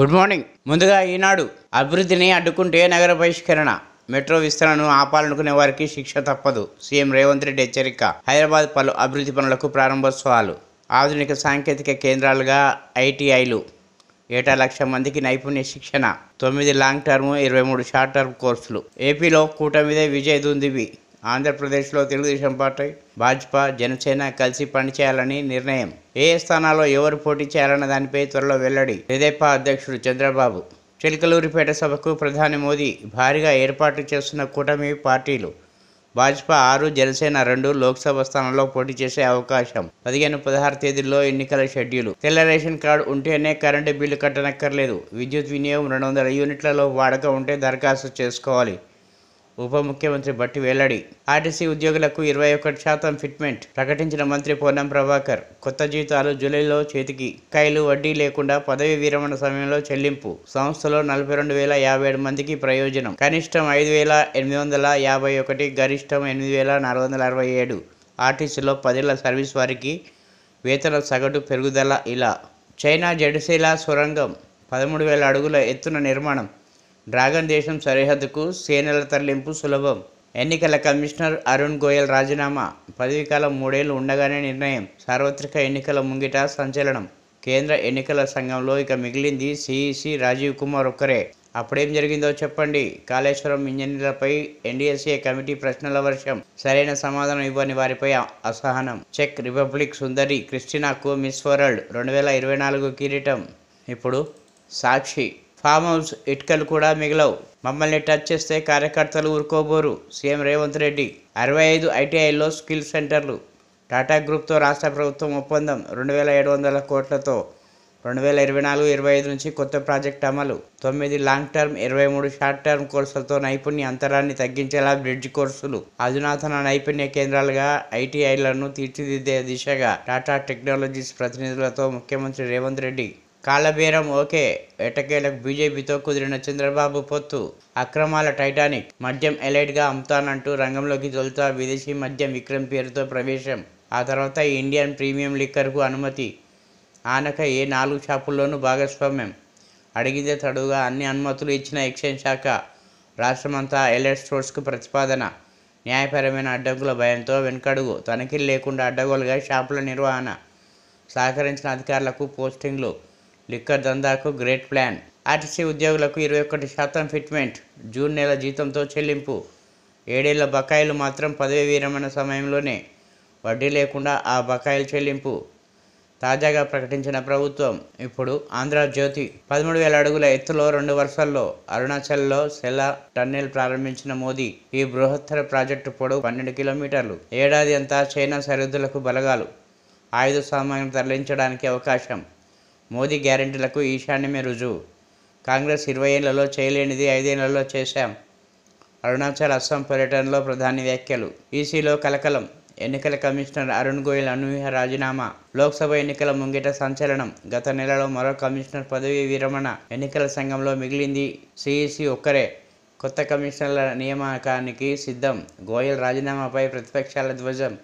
Good morning. ముందుగా ఈనాడు అభివృద్ధిని అడ్డుకుంటే నగర బహిష్కరణ, మెట్రో విస్తరణను ఆపాలనుకునే వారికి శిక్ష తప్పదు. సీఎం రేవంత్ రెడ్డి హెచ్చరిక. హైదరాబాద్ పలు అభివృద్ధి పనులకు ప్రారంభోత్సవాలు. ఆధునిక సాంకేతిక కేంద్రాలుగా ఐటీఐలు. ఏటా 1,00,000 మందికి నైపుణ్య శిక్షణ. 9 లాంగ్ టర్మ్, 23 షార్ట్ టర్మ్ కోర్సులు. ఏపీలో కూటమిదే విజయ దుందుబి. ఆంధ్రప్రదేశ్లో తెలుగుదేశం పార్టీ, భాజపా, జనసేన కలిసి పనిచేయాలని నిర్ణయం. ఏ స్థానాల్లో ఎవరు పోటీ చేయాలన్న దానిపై త్వరలో వెల్లడి. తెదేపా అధ్యక్షుడు చంద్రబాబు. చిలకలూరిపేట సభకు ప్రధాని మోదీ. భారీగా ఏర్పాటు చేస్తున్న కూటమి పార్టీలు. భాజపా 6, జనసేన 2 లోక్సభ స్థానంలో పోటీ చేసే అవకాశం. 15, 16 తేదీల్లో ఎన్నికల షెడ్యూలు. తెల్ల రేషన్ కార్డు ఉంటేనే కరెంటు బిల్లు కట్టనక్కర్లేదు. విద్యుత్ వినియోగం 200 యూనిట్లలో వాడక ఉంటే దరఖాస్తు చేసుకోవాలి. ఉప ముఖ్యమంత్రి బట్టి వెల్లడి. ఆర్టీసీ ఉద్యోగులకు 21% ఫిట్మెంట్ ప్రకటించిన మంత్రి పొన్నం ప్రభాకర్. కొత్త జీతాలు జూలైలో చేతికి. బకాయిలు వడ్డీ లేకుండా పదవీ విరమణ సమయంలో చెల్లింపు. సంస్థలో 42,057 మందికి ప్రయోజనం. కనిష్టం 5,851, గరిష్టం 8,467. ఆర్టీసీలో 10 ఏళ్ల సర్వీస్ వారికి వేతన సగటు పెరుగుదల ఇలా. చైనా జెడ్సీలా సొరంగం 13,000 అడుగుల ఎత్తున నిర్మాణం. డ్రాగన్ దేశం సరిహద్దుకు సేనల తరలింపు సులభం. ఎన్నికల కమిషనర్ అరుణ్ గోయల్ రాజీనామా. పదవీకాలం 3 ఏళ్లు ఉండగానే నిర్ణయం. సార్వత్రిక ఎన్నికల ముంగిట సంచలనం. కేంద్ర ఎన్నికల సంఘంలో ఇక మిగిలింది సిఈసి రాజీవ్ కుమార్ ఒక్కరే. అప్పుడేం జరిగిందో చెప్పండి. కాళేశ్వరం ఇంజనీర్లపై ఎన్డీఎస్ఏ కమిటీ ప్రశ్నల వర్షం. సరైన సమాధానం ఇవ్వని వారిపై అసహనం. చెక్ రిపబ్లిక్ సుందరి క్రిస్టినాకు మిస్ వరల్డ్ 2024 కిరీటం. ఇప్పుడు సాక్షి. ఫామ్ హౌస్ ఇటుకలు కూడా మిగలవు. మమ్మల్ని టచ్ చేస్తే కార్యకర్తలు ఊరుకోబోరు. సీఎం రేవంత్ రెడ్డి. 65 ఐటీఐల్లో స్కిల్ సెంటర్లు. టాటా గ్రూప్తో రాష్ట్ర ప్రభుత్వం ఒప్పందం. 2,700 కోట్లతో 2024-25 నుంచి కొత్త ప్రాజెక్టు అమలు. 9 లాంగ్ టర్మ్, 23 షార్ట్ టర్మ్ కోర్సులతో నైపుణ్య అంతరాన్ని తగ్గించేలా బ్రిడ్జ్ కోర్సులు. అధునాతన నైపుణ్య కేంద్రాలుగా ఐటీఐలను తీర్చిదిద్దే దిశగా టాటా టెక్నాలజీస్ ప్రతినిధులతో ముఖ్యమంత్రి రేవంత్ రెడ్డి కాళ్ళబేరం ఓకే. ఎట్టకేలకు బీజేపీతో కుదిరిన చంద్రబాబు పొత్తు. అక్రమాల టైటానిక్. మద్యం ఎలైట్గా అమ్ముతానంటూ రంగంలోకి తొలుత విదేశీ మద్యం విక్రమ్ పేరుతో ప్రవేశం. ఆ తర్వాత ఇండియన్ ప్రీమియం లిక్కర్కు అనుమతి. ఆనక ఏ 4 షాపుల్లోనూ భాగస్వామ్యం. అడిగిందే తడుగా అన్ని అనుమతులు ఇచ్చిన ఎక్సైజ్ శాఖ. రాష్ట్రమంతా ఎలైట్ స్టోర్స్కు ప్రతిపాదన. న్యాయపరమైన అడ్డంకుల భయంతో వెనుకడుగు. తనిఖీలు లేకుండా అడ్డగోలుగా షాపుల నిర్వహణ. సహకరించిన అధికారులకు పోస్టింగ్లు. లిక్కర్ దందాకు గ్రేట్ ప్లాన్. ఆర్టీసీ ఉద్యోగులకు 21% ఫిట్మెంట్. జూన్ నెల జీతంతో చెల్లింపు. 7 ఏళ్ల బకాయిలు మాత్రం పదవీ విరమణ సమయంలోనే. వడ్డీ లేకుండా ఆ బకాయిల చెల్లింపు. తాజాగా ప్రకటించిన ప్రభుత్వం. ఇప్పుడు ఆంధ్రజ్యోతి. 13,000 అడుగుల ఎత్తులో 2 వరుసల్లో అరుణాచల్లో సెల టన్నెల్ ప్రారంభించిన మోదీ. ఈ బృహత్తర ప్రాజెక్టు పొడవు 12 కిలోమీటర్లు. ఏడాది అంతా చైనా సరిహద్దులకు బలగాలు. ఆయుధ సామాగ్రిని తరలించడానికి అవకాశం. మోదీ గ్యారెంటీలకు ఈశాన్యమే రుజువు. కాంగ్రెస్ 20 ఏళ్లలో చేయలేనిది 5 ఏళ్లలో చేశాం. అరుణాచల్, అస్సాం పర్యటనలో ప్రధాని వ్యాఖ్యలు. ఈసీలో కలకలం. ఎన్నికల కమిషనర్ అరుణ్ గోయల్ అనూహ్య రాజీనామా. లోక్సభ ఎన్నికల ముంగిట సంచలనం. గత నెలలో మరో కమిషనర్ పదవీ విరమణ. ఎన్నికల సంఘంలో మిగిలింది సిఈసి ఒక్కరే. కొత్త కమిషనర్ల నియామకానికి సిద్ధం. గోయల్ రాజీనామాపై ప్రతిపక్షాల ధ్వజం.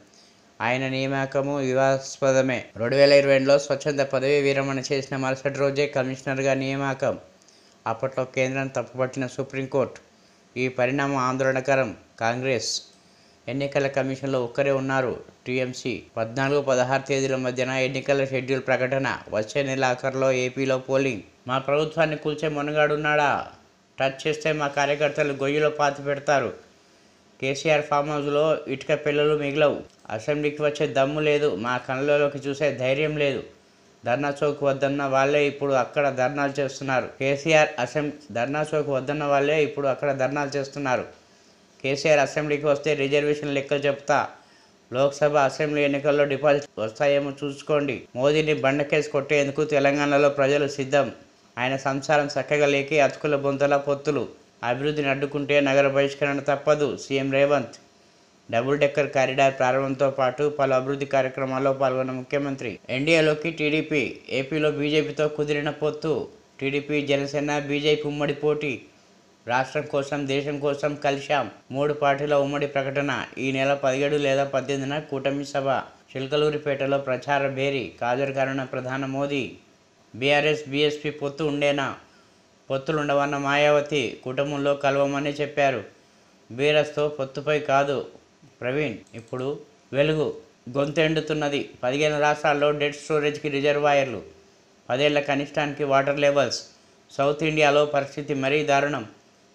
ఆయన నియామకము వివాదాస్పదమే. 2020లో స్వచ్ఛంద పదవీ విరమణ చేసిన మరుసటి రోజే కమిషనర్గా నియామకం. అప్పట్లో కేంద్రం తప్పుపట్టిన సుప్రీంకోర్టు. ఈ పరిణామం ఆందోళనకరం. కాంగ్రెస్. ఎన్నికల కమిషన్లో ఒక్కరే ఉన్నారు. టీఎంసీ. 14, 16 తేదీల మధ్యన ఎన్నికల షెడ్యూల్ ప్రకటన. వచ్చే నెల ఆఖరులో ఏపీలో పోలింగ్. మా ప్రభుత్వాన్ని కూల్చే మొనగాడున్నాడా? టచ్ చేస్తే మా కార్యకర్తలు గొయ్యిలో పాతి పెడతారు. కేసీఆర్ ఫామ్ హౌస్లో ఇటుక పిల్లలు మిగలవు. అసెంబ్లీకి వచ్చే దమ్ము లేదు. మా కళ్ళలోకి చూసే ధైర్యం లేదు. ధర్నా చౌక్ వద్దన్న వాళ్ళే ఇప్పుడు అక్కడ ధర్నాలు చేస్తున్నారు. ధర్నా చౌక్ వద్దన్న వాళ్ళే ఇప్పుడు అక్కడ ధర్నాలు చేస్తున్నారు. కేసీఆర్ అసెంబ్లీకి వస్తే రిజర్వేషన్ లెక్కలు చెప్తా. లోక్సభ, అసెంబ్లీ ఎన్నికల్లో డిపాజిట్ వస్తాయేమో చూసుకోండి. మోదీని బండకేసి కొట్టేందుకు తెలంగాణలో ప్రజలు సిద్ధం. ఆయన సంసారం చక్కగా లేకే అతుకుల బొంతల పొత్తులు. అభివృద్ధిని అడ్డుకుంటే నగర బహిష్కరణ తప్పదు. CM Revanth. Double decker corridor ప్రారంభంతో పాటు పలు అభివృద్ధి కార్యక్రమాల్లో పాల్గొన్న ముఖ్యమంత్రి. ఎన్డీఏలోకి టీడీపీ. ఏపీలో బీజేపీతో కుదిరిన పొత్తు. టీడీపీ, జనసేన, బీజేపీ ఉమ్మడి పోటీ. రాష్ట్రం కోసం, దేశం కోసం కలిశాం. 3 పార్టీల ఉమ్మడి ప్రకటన. ఈ నెల 17 లేదా 18న కూటమి సభ. చిలకలూరిపేటలో ప్రచార భేరీ. హాజరు కానున్న ప్రధాని మోదీ. బీఆర్ఎస్ బీఎస్పీ పొత్తు ఉండేనా? పొత్తులుండవన్న మాయావతి కుటుంబంలో కలవమని చెప్పారు. బీరస్తో పొత్తుపై కాదు ప్రవీణ్. ఇప్పుడు వెలుగు గొంతెండుతున్నది. 15 రాష్ట్రాల్లో డెడ్ స్టోరేజ్కి రిజర్వాయర్లు. 10 ఏళ్ల కనిష్టానికి వాటర్ లెవెల్స్. సౌత్ ఇండియాలో పరిస్థితి మరీ దారుణం.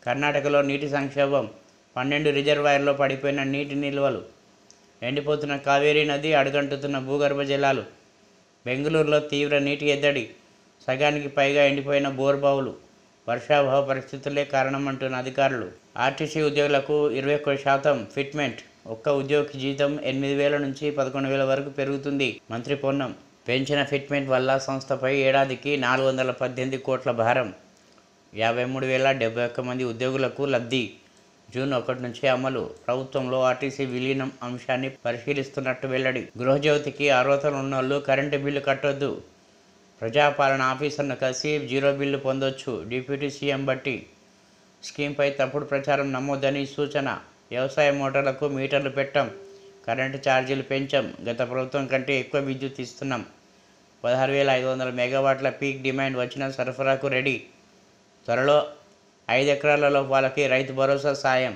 కర్ణాటకలో నీటి సంక్షోభం. 12 రిజర్వాయర్లో పడిపోయిన నీటి నిల్వలు. ఎండిపోతున్న కావేరీ నది, అడుగంటుతున్న భూగర్భ జలాలు. బెంగళూరులో తీవ్ర నీటి ఎద్దడి. సగానికి పైగా ఎండిపోయిన బోర్బావులు. వర్షాభావ పరిస్థితులే కారణమంటున్న అధికారులు. ఆర్టీసీ ఉద్యోగులకు 21% ఫిట్మెంట్. ఒక్క ఉద్యోగి జీతం 8,000 నుంచి 11,000 వరకు పెరుగుతుంది. మంత్రి పొన్నం. పెంచిన ఫిట్మెంట్ వల్ల సంస్థపై ఏడాదికి 418 కోట్ల భారం. 53,071 మంది ఉద్యోగులకు లబ్ధి. జూన్ 1 నుంచి అమలు. ప్రభుత్వంలో ఆర్టీసీ విలీనం అంశాన్ని పరిశీలిస్తున్నట్టు వెల్లడి. గృహజ్యోతికి అర్హతలు ఉన్నోళ్లు కరెంటు బిల్లు కట్టొద్దు. ప్రజాపాలన ఆఫీసర్ను కలిసి 0 బిల్లు పొందొచ్చు. డిప్యూటీ సీఎం బట్టి. స్కీమ్పై తప్పుడు ప్రచారం నమ్మొద్దని సూచన. వ్యవసాయ మోటార్లకు మీటర్లు పెట్టాం. కరెంటు ఛార్జీలు పెంచాం. గత ప్రభుత్వం కంటే ఎక్కువ విద్యుత్ ఇస్తున్నాం. 16,500 మెగావాట్ల పీక్ డిమాండ్ వచ్చిన సరఫరాకు రెడీ. త్వరలో 5 ఎకరాల వాళ్ళకి రైతు భరోసా సాయం.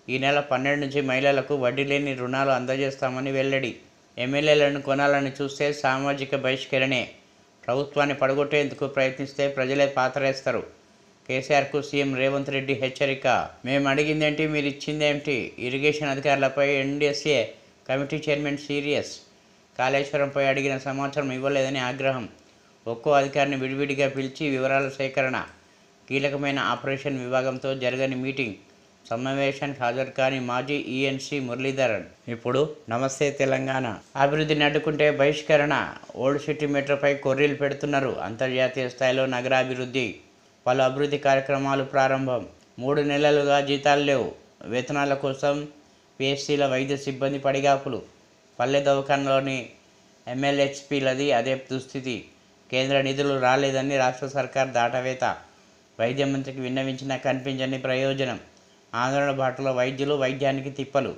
ఈ నెల 12 నుంచి మహిళలకు వడ్డీ లేని రుణాలు అందజేస్తామని వెల్లడి. ఎమ్మెల్యేలను కొనాలని చూస్తే సామాజిక బహిష్కరణే. ప్రభుత్వాన్ని పడగొట్టేందుకు ప్రయత్నిస్తే ప్రజలే పాతరేస్తారు. కేసీఆర్కు సీఎం రేవంత్ రెడ్డి హెచ్చరిక. మేము అడిగిందేంటి, మీరు ఇచ్చిందేంటి? ఇరిగేషన్ అధికారులపై ఎన్డీఎస్ఏ కమిటీ చైర్మన్ సీరియస్. కాళేశ్వరంపై అడిగిన సమాచారం ఇవ్వలేదని ఆగ్రహం. ఒక్కో అధికారిని విడివిడిగా పిలిచి వివరాల సేకరణ. కీలకమైన ఆపరేషన్ విభాగంతో జరగని మీటింగ్. సమావేశానికి హాజరు కాని మాజీ ఈఎన్సీ మురళీధరన్. ఇప్పుడు నమస్తే తెలంగాణ. అభివృద్ధిని అడ్డుకుంటే బహిష్కరణ. ఓల్డ్ సిటీ మెట్రోపై కొర్రీలు పెడుతున్నారు. అంతర్జాతీయ స్థాయిలో నగరాభివృద్ధి. పలు అభివృద్ధి కార్యక్రమాలు ప్రారంభం. 3 నెలలుగా జీతాలు లేవు. వేతనాల కోసం పిఎస్సీల వైద్య సిబ్బంది పడిగాపులు. పల్లె దవాఖానలోని ఎంఎల్హెచ్పీలది అదే దుస్థితి. కేంద్ర నిధులు రాలేదని రాష్ట్ర సర్కార్ దాటవేత. వైద్య మంత్రికి విన్నవించినా కనిపించని ప్రయోజనం. ఆందోళన బాటలో వైద్యులు, వైద్యానికి తిప్పలు.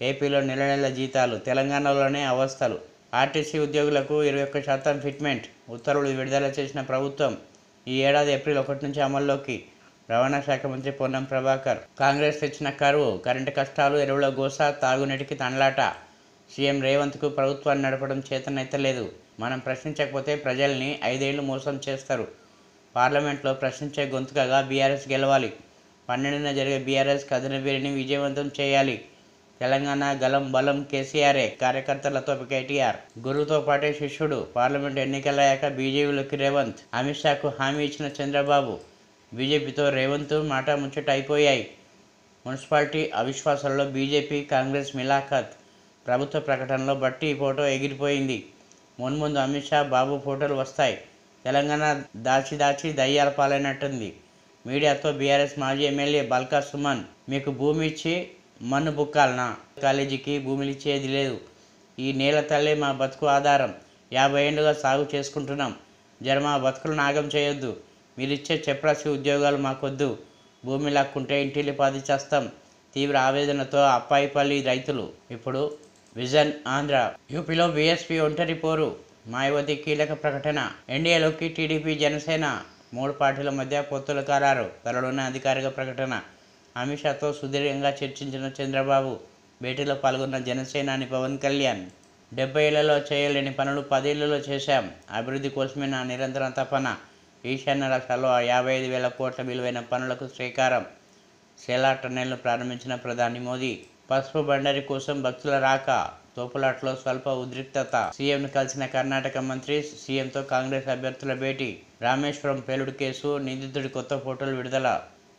ఏపీలో నెల జీతాలు. తెలంగాణలోనే అవస్థలు. ఆర్టీసీ ఉద్యోగులకు 21% ఫిట్మెంట్. ఉత్తర్వులు విడుదల చేసిన ప్రభుత్వం. ఈ ఏడాది ఏప్రిల్ 1 నుంచి అమల్లోకి. రవాణా శాఖ మంత్రి పొన్నం ప్రభాకర్. కాంగ్రెస్ తెచ్చిన కరువు. కరెంటు కష్టాలు, ఎరువుల గోస, తాగునీటికి తండ్లాట. సీఎం రేవంత్కు ప్రభుత్వాన్ని నడపడం చేతనెత్తలేదు. మనం ప్రశ్నించకపోతే ప్రజల్ని 5 ఏళ్లు మోసం చేస్తారు. పార్లమెంట్లో ప్రశ్నించే గొంతుకగా బీఆర్ఎస్ గెలవాలి. 12న జరిగే బీఆర్ఎస్ కథనబేరిని విజయవంతం చేయాలి. తెలంగాణ గలం బలం కేసీఆరే. కార్యకర్తలతో కేటీఆర్. గురువుతో పాటే శిష్యుడు. పార్లమెంటు ఎన్నికలయ్యాక బీజేపీలోకి రేవంత్. అమిత్ షాకు హామీ ఇచ్చిన చంద్రబాబు. బీజేపీతో రేవంత్ మాట ముచ్చట అయిపోయాయి. మున్సిపాలిటీ అవిశ్వాసాలలో బీజేపీ కాంగ్రెస్ మిలాఖత్. ప్రభుత్వ ప్రకటనలో బట్టి ఫోటో ఎగిరిపోయింది. మున్ముందు అమిత్ షా, బాబు ఫోటోలు వస్తాయి. తెలంగాణ దాచి దయ్యాల పాలైనట్టుంది. మీడియాతో బీఆర్ఎస్ మాజీ ఎమ్మెల్యే బల్కా సుమన్. మీకు భూమి ఇచ్చి మన్ను బుక్కాలనా? కాలేజీకి భూమిలు ఇచ్చేది లేదు. ఈ నేల తల్లే మా బతుకు ఆధారం. 50 ఏళ్లుగా సాగు చేసుకుంటున్నాం. జర మా బతుకులు నాగం చేయొద్దు. మీరిచ్చే చెప్రాసి ఉద్యోగాలు మాకొద్దు. భూమి లాక్కుంటే ఇంటిల్లిపాది చేస్తాం. తీవ్ర ఆవేదనతో అప్పాయిపల్లి రైతులు. ఇప్పుడు విజన్ ఆంధ్ర. యూపీలో బీఎస్పీ ఒంటరి పోరు. మాయావతి కీలక ప్రకటన. ఎన్డీఏలోకి టీడీపీ, జనసేన 3 పార్టీల మధ్య పొత్తుల ఖరారు. త్వరలోనే అధికారిక ప్రకటన. అమిత్ షాతో సుదీర్ఘంగా చర్చించిన చంద్రబాబు. భేటీలో పాల్గొన్న జనసేనాని పవన్ కళ్యాణ్. 70 ఏళ్లలో చేయలేని పనులు 10 ఏళ్లలో చేశాం. అభివృద్ధి కోసమే నా నిరంతర తపన. ఈశాన్య రాష్ట్రాల్లో 55,000 కోట్ల విలువైన పనులకు శ్రీకారం. సేలా టన్నెల్ను ప్రారంభించిన ప్రధాని మోదీ. పసుపు బండరి కోసం భక్తుల రాక. తోపులాట్లో స్వల్ప ఉద్రిక్తత. సీఎంను కలిసిన కర్ణాటక మంత్రి. సీఎంతో కాంగ్రెస్ అభ్యర్థుల భేటీ. రామేశ్వరం పేలుడు కేసు. నిందితుడి కొత్త ఫోటోలు విడుదల.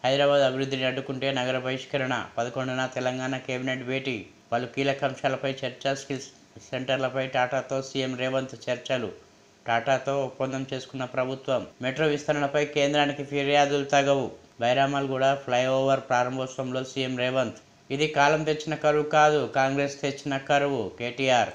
హైదరాబాద్ అభివృద్ధిని అడ్డుకుంటే నగర బహిష్కరణ. 11న తెలంగాణ కేబినెట్ భేటీ. పలు కీలక అంశాలపై చర్చ. స్కిల్స్ సెంటర్లపై టాటాతో సీఎం రేవంత్ చర్చలు. టాటాతో ఒప్పందం చేసుకున్న ప్రభుత్వం. మెట్రో విస్తరణపై కేంద్రానికి ఫిర్యాదులు తగవు. బైరామల్గూడ ఫ్లైఓవర్ ప్రారంభోత్సవంలో సీఎం రేవంత్. ఇది కాలం తెచ్చిన కరువు కాదు, కాంగ్రెస్ తెచ్చిన కరువు. కేటీఆర్.